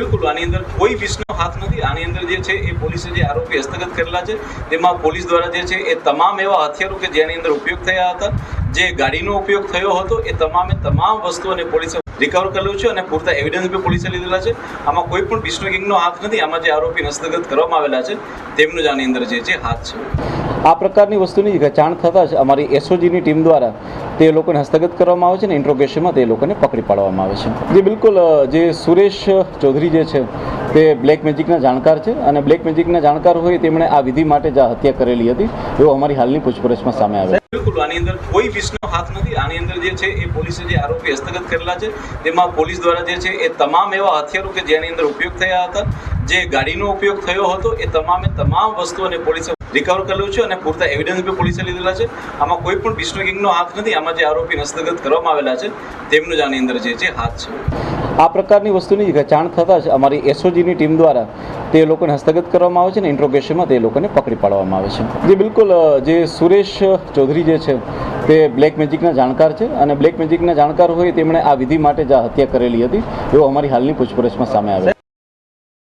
બિલકુલ આની અંદર કોઈ વિષનો હાથ નથી. આની અંદર જે છે એ પોલીસે જે આરોપી હસ્તગત કરેલા છે તેમાં પોલીસ દ્વારા જે છે એ તમામ એવા હથિયારો કે જેની અંદર ઉપયોગ થયા હતા, જે ગાડીનો ઉપયોગ થયો હતો, એ તમામ વસ્તુઓને પોલીસે રિકવર કરેલું છે અને પૂરતા એવિડન્સ બી પોલીસે લીધેલા છે. આમાં કોઈ પણ વિષ્ણુ ગેંગનો હાથ નથી. આમાં જે આરોપી હસ્તગત કરવામાં આવેલા છે તેમનો જ આની અંદર જે છે હાથ છે. આ પ્રકારની વસ્તુની જાણ થતાં જ અમારી એસઓજીની ટીમ દ્વારા તે લોકોને હસ્તગત કરવામાં આવે છે અને ઇન્ટ્રોગેશનમાં તે લોકોને પકડી પાડવામાં આવે છે. જે બિલકુલ જે સુરેશ ચૌધરી જે છે તે બ્લેક મેજિકના જાણકાર છે અને બ્લેક મેજિકના જાણકાર હોય તેમણે આ વિધિ માટે જ હત્યા કરેલી હતી એવું અમારી હાલની પૂછપરછમાં સામે આવે છે. બિલકુલ આની અંદર કોઈ વિષનો હાથ નથી. આની અંદર જે છે એ પોલીસે જે આરોપી હસ્તગત કરેલા છે તેમાં પોલીસ દ્વારા જે છે એ તમામ એવા હથિયારો કે જેની અંદર ઉપયોગ થયા હતા, જે ગાડીનો ઉપયોગ થયો હતો, એ તમામ વસ્તુઓને પોલીસે રિકવર કરેલું છે અને પૂરતા એવિડન્સ બી પોલીસે લીધેલા છે. આમાં કોઈ પણ વિષ્ણુ ગેંગનો હાથ નથી. આમાં જે આરોપી હસ્તગત કરવામાં આવેલા છે તેમનો જ આની અંદર જે છે હાથ છે. આ પ્રકારની વસ્તુની જાણ થતાં જ અમારી એસઓજીની ટીમ દ્વારા તે લોકોને હસ્તગત કરવામાં આવે છે અને ઇન્ટ્રોગેશનમાં તે લોકોને પકડી પાડવામાં આવે છે. જે બિલકુલ જે સુરેશ ચૌધરી જે છે તે બ્લેક મેજિકના જાણકાર છે અને બ્લેક મેજિકના જાણકાર હોય તેમણે આ વિધિ માટે જ હત્યા કરેલી હતી એવું અમારી હાલની પૂછપરછમાં સામે આવે છે.